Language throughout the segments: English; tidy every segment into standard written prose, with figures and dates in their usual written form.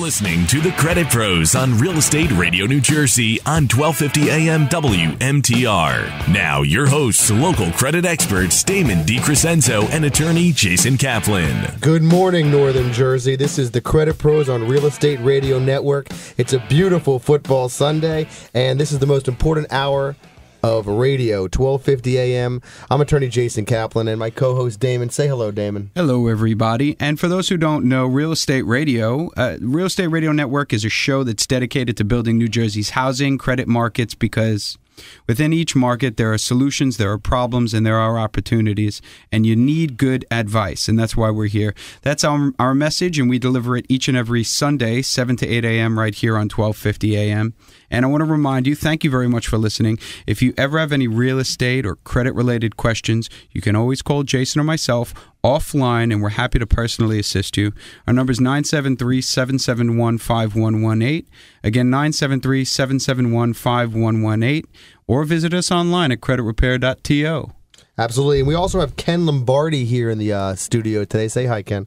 listening to The Credit Pros on Real Estate Radio New Jersey on 1250 AM WMTR. Now, your hosts, local credit experts Damon DiCrescenzo and attorney Jason Kaplan. Good morning, Northern Jersey. This is The Credit Pros on Real Estate Radio Network. It's a beautiful football Sunday, and this is the most important hour of radio, 1250 AM. I'm attorney Jason Kaplan and my co-host Damon. Say hello, Damon. Hello, everybody. And for those who don't know, Real Estate Radio Network is a show that's dedicated to building New Jersey's housing, credit markets, because within each market, there are solutions, there are problems, and there are opportunities, and you need good advice, and that's why we're here. That's our message, and we deliver it each and every Sunday, 7 to 8 a.m. right here on 1250 a.m. And I want to remind you, thank you very much for listening. If you ever have any real estate or credit-related questions, you can always call Jason or myself offline, and we're happy to personally assist you. Our number is 973-771-5118. Again, 973-771-5118. Or visit us online at creditrepair.to. Absolutely. And we also have Ken Lombardi here in the studio today. Say hi, Ken.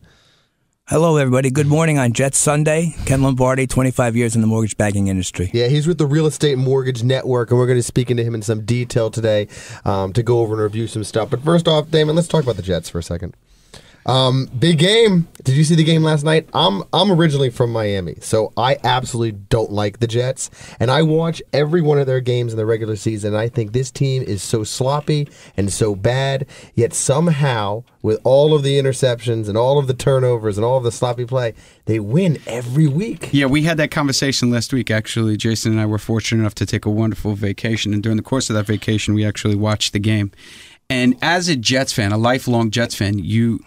Hello, everybody. Good morning on Jet Sunday. Ken Lombardi, 25 years in the mortgage banking industry. Yeah, he's with the Real Estate Mortgage Network, and we're going to speak into him in some detail today to go over and review some stuff. But first off, Damon, let's talk about the Jets for a second. Big game. Did you see the game last night? I'm originally from Miami, so I absolutely don't like the Jets, and I watch every one of their games in the regular season, and I think this team is so sloppy and so bad, yet somehow, with all of the interceptions and all of the turnovers and all of the sloppy play, they win every week. Yeah, we had that conversation last week, actually. Jason and I were fortunate enough to take a wonderful vacation, and during the course of that vacation, we actually watched the game. And as a Jets fan, a lifelong Jets fan, you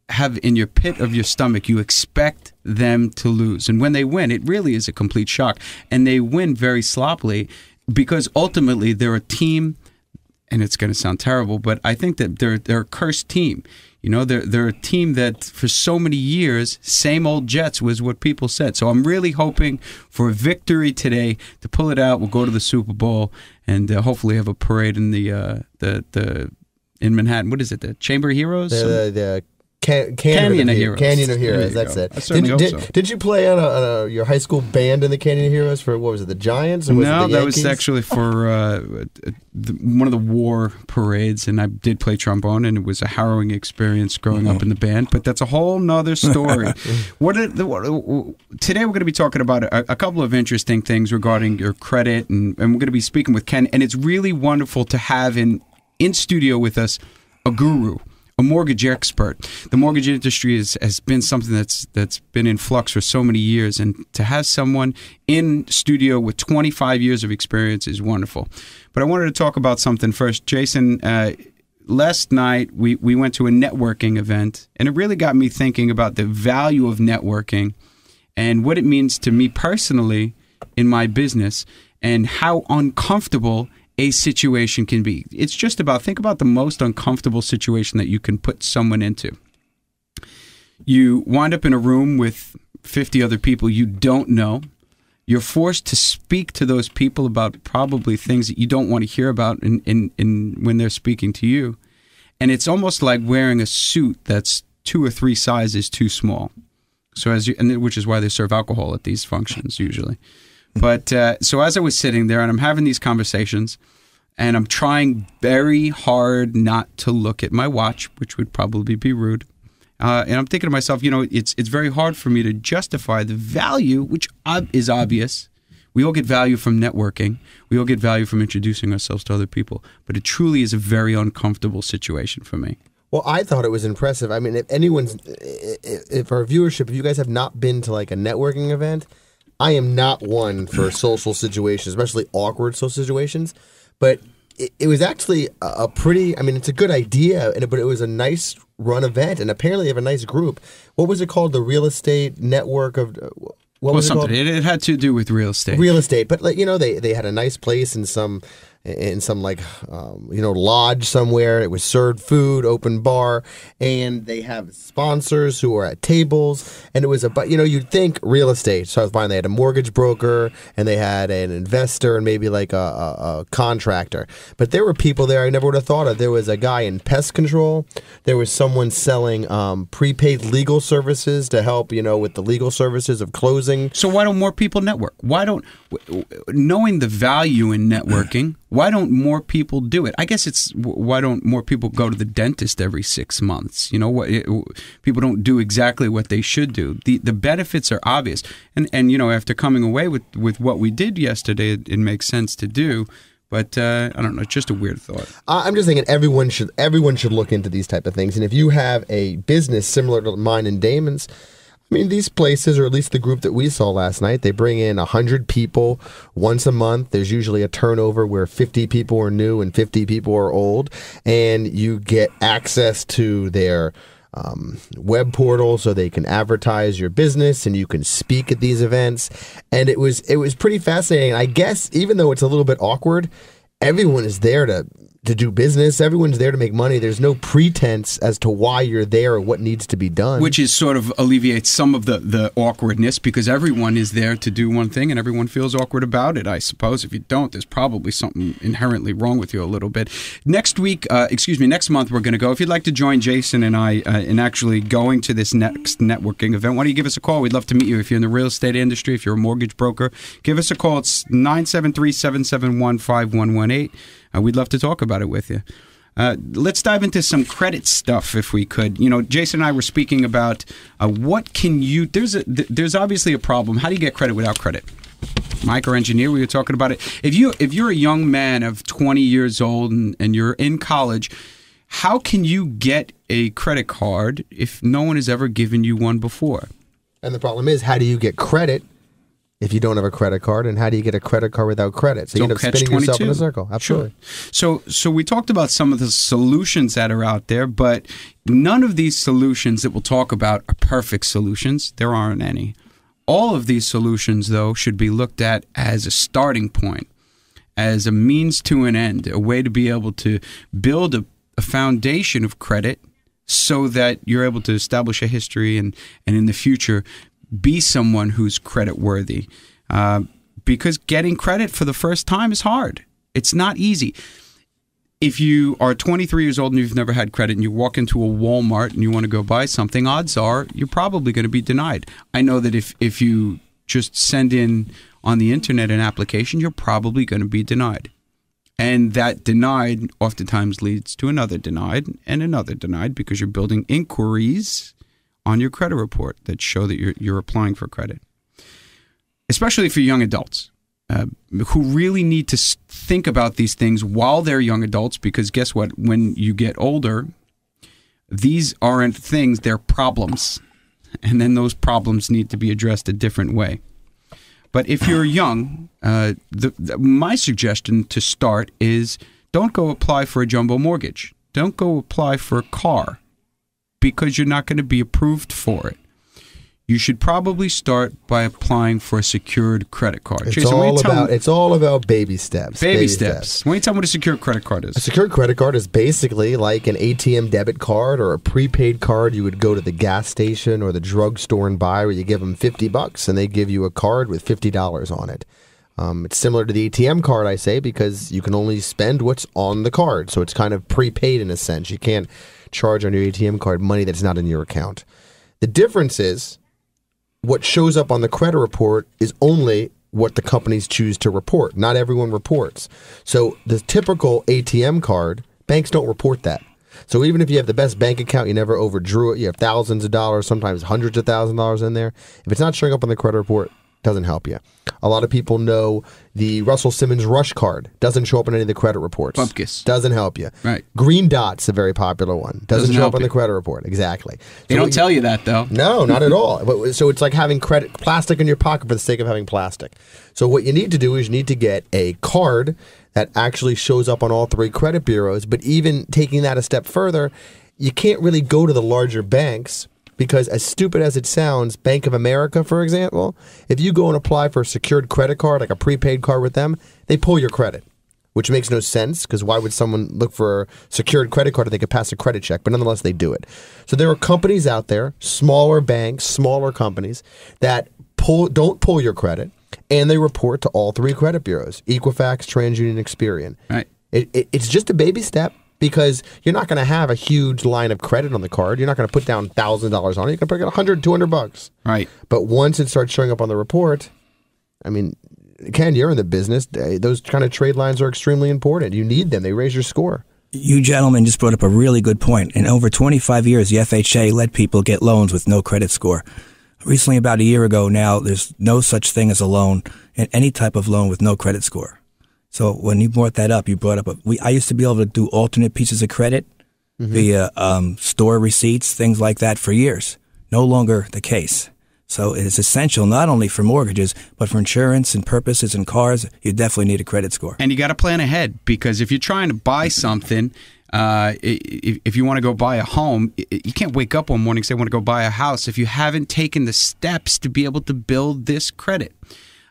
have in your pit of your stomach, you expect them to lose. And when they win, it really is a complete shock. And they win very sloppily because ultimately they're a team, and it's going to sound terrible, but I think that they're a cursed team. You know, they're a team that for so many years, same old Jets was what people said. So I'm really hoping for a victory today to pull it out. We'll go to the Super Bowl and hopefully have a parade in in Manhattan. What is it? The Chamber of Heroes? The Canyon of Heroes. Canyon of Heroes, that's it. Did you play on your high school band in the Canyon of Heroes for, what was it, the Giants? Or was it the that Yankees? was actually for one of the war parades, and I did play trombone, and it was a harrowing experience growing up in the band, but that's a whole nother story. Today we're going to be talking about a couple of interesting things regarding your credit, and we're going to be speaking with Ken, and it's really wonderful to have in studio with us a guru, a mortgage expert. The mortgage industry has been something that's been in flux for so many years, and to have someone in studio with 25 years of experience is wonderful. But I wanted to talk about something first. Jason, last night we went to a networking event, and it really got me thinking about the value of networking and what it means to me personally in my business and how uncomfortable a situation can be. It's just about, think about the most uncomfortable situation that you can put someone into. You wind up in a room with 50 other people you don't know. You're forced to speak to those people about probably things that you don't want to hear about when they're speaking to you. And it's almost like wearing a suit that's 2 or 3 sizes too small. So which is why they serve alcohol at these functions usually. But so as I was sitting there and I'm having these conversations and I'm trying very hard not to look at my watch, which would probably be rude. And I'm thinking to myself, you know, it's very hard for me to justify the value, which is obvious. We all get value from networking. We all get value from introducing ourselves to other people. But it truly is a very uncomfortable situation for me. Well, I thought it was impressive. I mean, if our viewership, if you guys have not been to like a networking event, I am not one for social situations, especially awkward social situations. But it was actually a pretty, I mean, it's a good idea, but it was a nice run event, and apparently they have a nice group. What was it called? The Real Estate Network of... What was it called? It had to do with real estate. Real estate. But, like, you know, they had a nice place in some in some lodge somewhere. It was served food, open bar, and they have sponsors who are at tables. And it was you'd think real estate. So I was fine. They had a mortgage broker and they had an investor and maybe like a contractor. But there were people there I never would have thought of. There was a guy in pest control. There was someone selling prepaid legal services to help, with the legal services of closing. So why don't more people network? Knowing the value in networking, why don't more people do it? I guess it's why don't more people go to the dentist every 6 months? People don't do exactly what they should do. The benefits are obvious, and after coming away with what we did yesterday, it makes sense to do. But I don't know, it's just a weird thought. I'm just thinking everyone should look into these type of things, and if you have a business similar to mine and Damon's. I mean, these places, or at least the group that we saw last night, they bring in 100 people once a month. There's usually a turnover where 50 people are new and 50 people are old, and you get access to their web portal so they can advertise your business and you can speak at these events. And it was pretty fascinating. I guess even though it's a little bit awkward, everyone is there to do business. Everyone's there to make money. There's no pretense as to why you're there or what needs to be done. Which is sort of alleviates some of the awkwardness, because everyone is there to do one thing and everyone feels awkward about it, I suppose. If you don't, there's probably something inherently wrong with you a little bit. Next month we're going to go. If you'd like to join Jason and I in actually going to this next networking event, why don't you give us a call? We'd love to meet you. If you're in the real estate industry, if you're a mortgage broker, give us a call. It's 973-771-5118. We'd love to talk about it with you. Let's dive into some credit stuff if we could. Jason and I were speaking about what can you. There's obviously a problem. How do you get credit without credit? Mike, our engineer, we were talking about it. If you're a young man of 20 years old and you're in college, how can you get a credit card if no one has ever given you one before? And the problem is, how do you get credit if you don't have a credit card, and how do you get a credit card without credit? So you end up spinning yourself in a circle. Absolutely. Sure. So we talked about some of the solutions that are out there, but none of these solutions that we'll talk about are perfect solutions. There aren't any. All of these solutions, though, should be looked at as a starting point, as a means to an end, a way to be able to build a foundation of credit so that you're able to establish a history and in the future be someone who's credit worthy, because getting credit for the first time is hard. It's not easy. If you are 23 years old and you've never had credit and you walk into a Walmart and you want to go buy something, odds are you're probably going to be denied. I know that if you just send in on the internet an application, you're probably going to be denied. And that denied oftentimes leads to another denied and another denied, because you're building inquiries on your credit report that show that you're applying for credit, especially for young adults who really need to think about these things while they're young adults, because guess what? When you get older, these aren't things, they're problems. And then those problems need to be addressed a different way. But if you're young, my suggestion to start is don't go apply for a jumbo mortgage. Don't go apply for a car, because you're not going to be approved for it. You should probably start by applying for a secured credit card. It's Jason, all about baby steps. Baby steps. Why don't you tell me what a secured credit card is? A secured credit card is basically like an ATM debit card or a prepaid card you would go to the gas station or the drugstore and buy, where you give them $50 and they give you a card with $50 on it. It's similar to the ATM card, I say, because you can only spend what's on the card. So it's kind of prepaid in a sense. You can't charge on your ATM card money that's not in your account. The difference is what shows up on the credit report is only what the companies choose to report. Not everyone reports. So the typical ATM card, banks don't report that. So even if you have the best bank account, you never overdrew it, you have thousands of dollars, sometimes hundreds of thousands of dollars in there. If it's not showing up on the credit report, it doesn't help you. A lot of people know the Russell Simmons Rush card. Doesn't show up on any of the credit reports. Bupkis. Doesn't help you. Right. Green Dot's a very popular one. Doesn't show up on the credit report. Exactly. They don't tell you that, though. No, not at all. So it's like having plastic in your pocket for the sake of having plastic. So what you need to do is you need to get a card that actually shows up on all three credit bureaus. But even taking that a step further, you can't really go to the larger banks, because as stupid as it sounds, Bank of America, for example, if you go and apply for a secured credit card, like a prepaid card with them, they pull your credit. which makes no sense because why would someone look for a secured credit card if they could pass a credit check? But nonetheless, they do it. So there are companies out there, smaller banks, smaller companies that don't pull your credit, and they report to all three credit bureaus: Equifax, TransUnion, Experian. Right. It's just a baby step because you're not going to have a huge line of credit on the card. You're not going to put down $1,000 on it. You can put $100, $200. Right. But once it starts showing up on the report, I mean, Ken, you're in the business. Those kind of trade lines are extremely important. You need them. They raise your score. You gentlemen just brought up a really good point. In over 25 years, the FHA let people get loans with no credit score. Recently, about a year ago now, there's no such thing as a loan, and any type of loan with no credit score. So when you brought that up, I used to be able to do alternate pieces of credit via store receipts, things like that for years. No longer the case. So it is essential not only for mortgages, but for insurance and purposes and cars. You definitely need a credit score. And you got to plan ahead, because if you're trying to buy something, if you want to go buy a home, you can't wake up one morning and say, I want to go buy a house if you haven't taken the steps to be able to build this credit.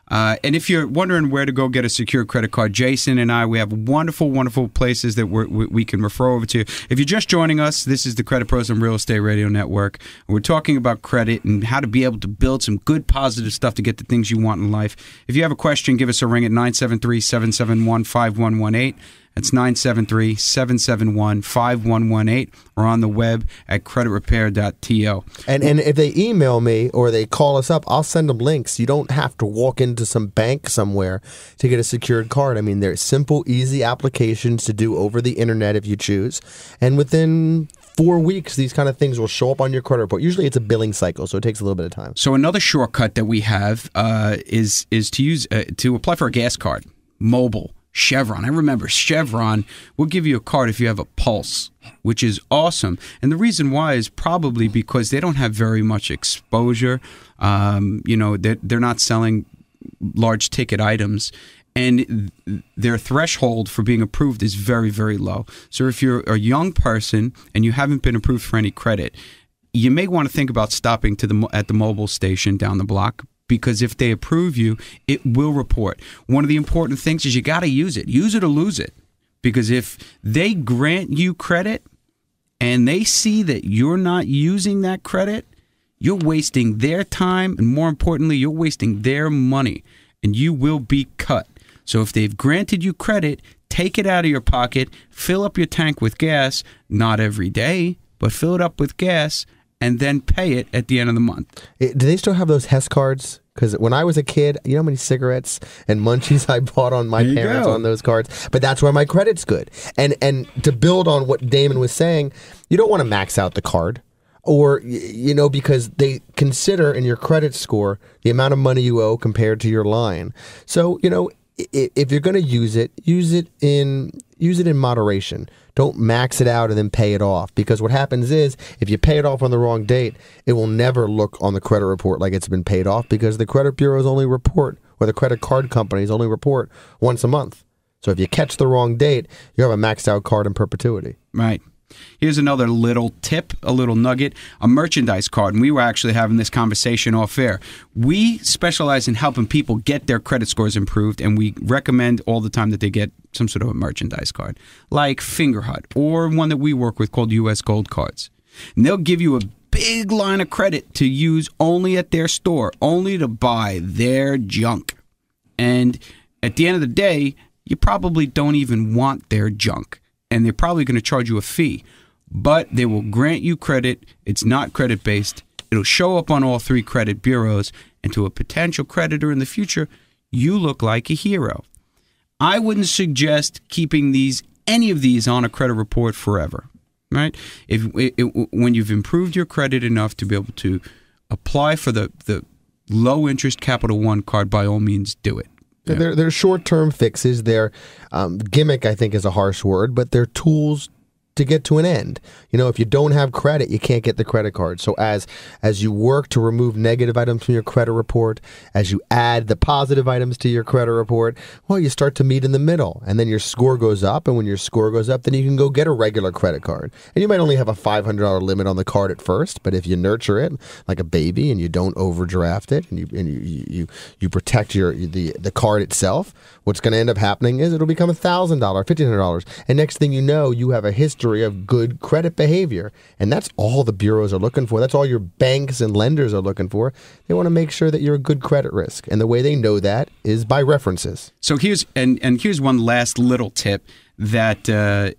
And if you're wondering where to go get a secure credit card, Jason and I, we have wonderful, wonderful places that we can refer over to. If you're just joining us, this is the Credit Pros on Real Estate Radio Network. We're talking about credit and how to be able to build some good, positive stuff to get the things you want in life. If you have a question, give us a ring at 973-771-5118. That's 973-771-5118, or on the web at creditrepair.to. And if they email me or they call us up, I'll send them links. You don't have to walk into some bank somewhere to get a secured card. I mean, they're simple, easy applications to do over the internet if you choose. And within 4 weeks, these kind of things will show up on your credit report. Usually it's a billing cycle, so it takes a little bit of time. So another shortcut that we have is to use to apply for a gas card, mobile. Chevron. I remember Chevron will give you a card if you have a Pulse, which is awesome. And the reason why is probably because they don't have very much exposure. They're not selling large ticket items, and their threshold for being approved is very, very low. So if you're a young person and you haven't been approved for any credit, you may want to think about stopping at the mobile station down the block, because if they approve you, it will report. One of the important things is you got to use it. Use it or lose it. Because if they grant you credit and they see that you're not using that credit, you're wasting their time, and more importantly, you're wasting their money, and you will be cut. So if they've granted you credit, take it out of your pocket, fill up your tank with gas, not every day, but fill it up with gas, and then pay it at the end of the month. Do they still have those Hess cards? Because when I was a kid, you know how many cigarettes and munchies I bought on my parents on those cards? But that's where my credit's good. And to build on what Damon was saying, you don't want to max out the card. Or, because they consider in your credit score the amount of money you owe compared to your line. So, if you're going to use it in moderation. Don't max it out and then pay it off, because what happens is if you pay it off on the wrong date, it will never look on the credit report like it's been paid off, because the credit bureaus only report, or the credit card companies only report once a month. So if you catch the wrong date, you have a maxed out card in perpetuity. Right. Here's another little tip, a little nugget, a merchandise card. And we were actually having this conversation off air. We specialize in helping people get their credit scores improved, and we recommend all the time that they get some sort of a merchandise card, like Fingerhut, or one that we work with called U.S. Gold Cards. And they'll give you a big line of credit to use only at their store, only to buy their junk. And at the end of the day, you probably don't even want their junk, and they're probably going to charge you a fee. But they will grant you credit. It's not credit-based. It'll show up on all three credit bureaus, and to a potential creditor in the future, you look like a hero. I wouldn't suggest keeping any of these on a credit report forever, right? When you've improved your credit enough to be able to apply for the low-interest Capital One card, by all means, do it. Yeah. They're short-term fixes. They're gimmick, I think, is a harsh word, but they're tools to get to an end. You know, if you don't have credit, you can't get the credit card. So as you work to remove negative items from your credit report, as you add the positive items to your credit report, well, you start to meet in the middle, and then your score goes up. And when your score goes up, then you can go get a regular credit card. And you might only have a $500 limit on the card at first, but if you nurture it like a baby and you don't overdraft it, and you protect the card itself, what's going to end up happening is it'll become $1,000, $1,500, and next thing you know, you have a history of good credit behavior. And that's all the bureaus are looking for. That's all your banks and lenders are looking for. They want to make sure that you're a good credit risk. And the way they know that is by references. So here's one last little tip that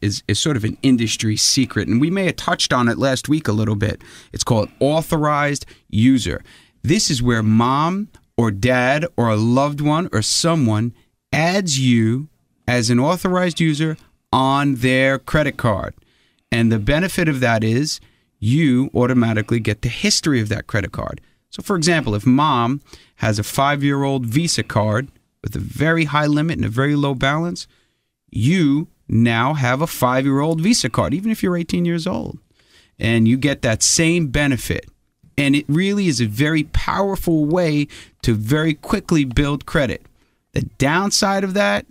is sort of an industry secret. And we may have touched on it last week a little bit. It's called authorized user. This is where mom or dad or a loved one or someone adds you as an authorized user on their credit card. And the benefit of that is you automatically get the history of that credit card. So, for example, if mom has a 5-year-old Visa card with a very high limit and a very low balance, you now have a 5-year-old Visa card, even if you're 18 years old. And you get that same benefit. And it really is a very powerful way to very quickly build credit. The downside of that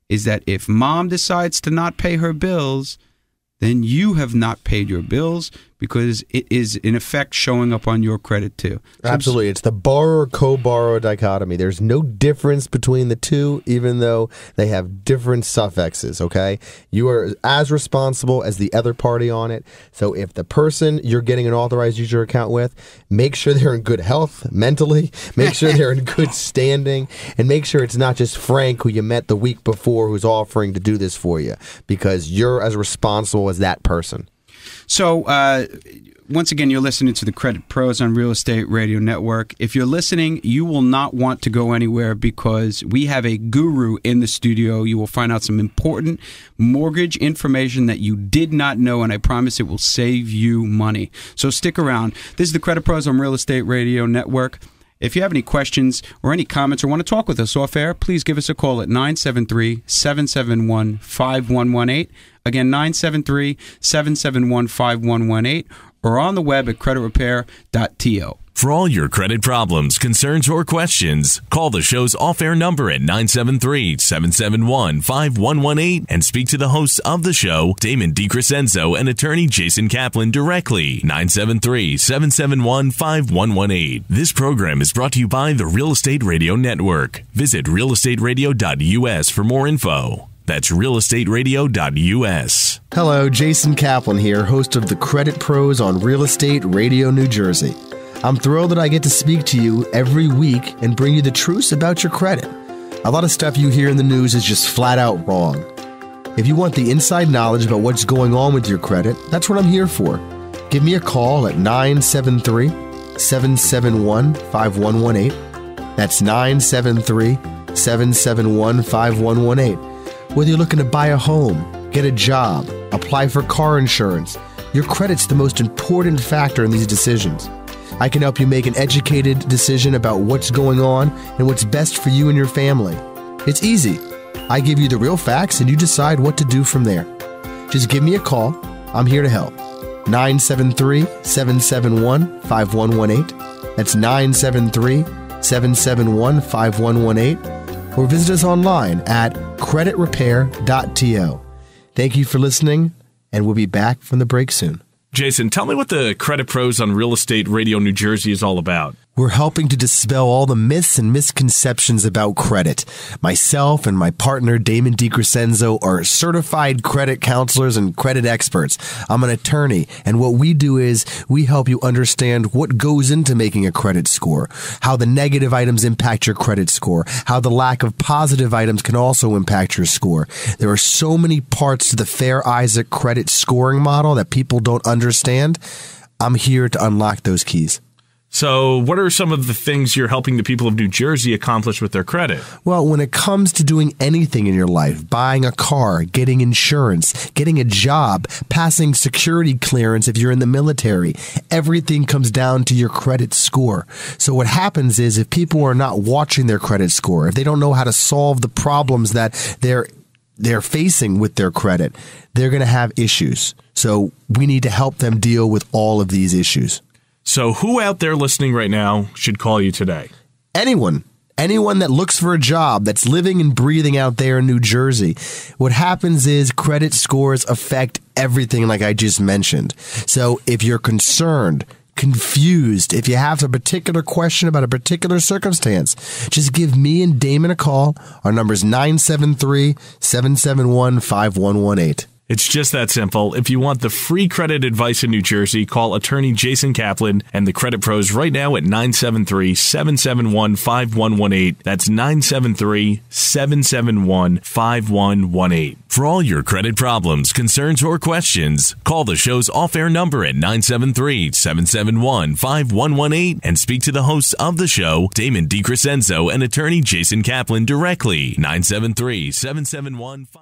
is that if mom decides to not pay her bills, then you have not paid your bills because it is, in effect, showing up on your credit too. So absolutely. It's the borrower co-borrower dichotomy. There's no difference between the two, even though they have different suffixes, okay? You are as responsible as the other party on it. So if the person you're getting an authorized user account with, make sure they're in good health mentally, make sure they're in good standing, and make sure it's not just Frank, who you met the week before, who's offering to do this for you, because you're as responsible as that person. So, once again, you're listening to the Credit Pros on Real Estate Radio Network. If you're listening, you will not want to go anywhere because we have a guru in the studio. You will find out some important mortgage information that you did not know, and I promise it will save you money. So stick around. This is the Credit Pros on Real Estate Radio Network. If you have any questions or any comments or want to talk with us off air, please give us a call at 973-771-5118. Again, 973-771-5118, or on the web at creditrepair.to. For all your credit problems, concerns, or questions, call the show's off-air number at 973-771-5118 and speak to the hosts of the show, Damon DiCrescenzo and attorney Jason Kaplan, directly. 973-771-5118. This program is brought to you by the Real Estate Radio Network. Visit realestateradio.us for more info. That's realestateradio.us. Hello, Jason Kaplan here, host of the Credit Pros on Real Estate Radio New Jersey. I'm thrilled that I get to speak to you every week and bring you the truths about your credit. A lot of stuff you hear in the news is just flat out wrong. If you want the inside knowledge about what's going on with your credit, that's what I'm here for. Give me a call at 973-771-5118. That's 973-771-5118. Whether you're looking to buy a home, get a job, apply for car insurance, your credit's the most important factor in these decisions. I can help you make an educated decision about what's going on and what's best for you and your family. It's easy. I give you the real facts and you decide what to do from there. Just give me a call. I'm here to help. 973-771-5118. That's 973-771-5118. Or visit us online at creditrepair.to. Thank you for listening, and we'll be back from the break soon. Jason, tell me what the Credit Pros on Real Estate Radio New Jersey is all about. We're helping to dispel all the myths and misconceptions about credit. Myself and my partner, Damon DiCrescenzo, are certified credit counselors and credit experts. I'm an attorney, and what we do is we help you understand what goes into making a credit score, how the negative items impact your credit score, how the lack of positive items can also impact your score. There are so many parts to the Fair Isaac credit scoring model that people don't understand. I'm here to unlock those keys. So what are some of the things you're helping the people of New Jersey accomplish with their credit? Well, when it comes to doing anything in your life, buying a car, getting insurance, getting a job, passing security clearance if you're in the military, everything comes down to your credit score. So what happens is if people are not watching their credit score, if they don't know how to solve the problems that they're facing with their credit, they're going to have issues. So we need to help them deal with all of these issues. So who out there listening right now should call you today? Anyone that looks for a job, that's living and breathing out there in New Jersey. What happens is credit scores affect everything like I just mentioned. So if you're concerned, confused, if you have a particular question about a particular circumstance, just give me and Damon a call. Our number is 973-771-5118. It's just that simple. If you want the free credit advice in New Jersey, call attorney Jason Kaplan and the Credit Pros right now at 973-771-5118. That's 973-771-5118. For all your credit problems, concerns, or questions, call the show's off-air number at 973-771-5118 and speak to the hosts of the show, Damon DiCrescenzo and attorney Jason Kaplan, directly. 973-771-5118.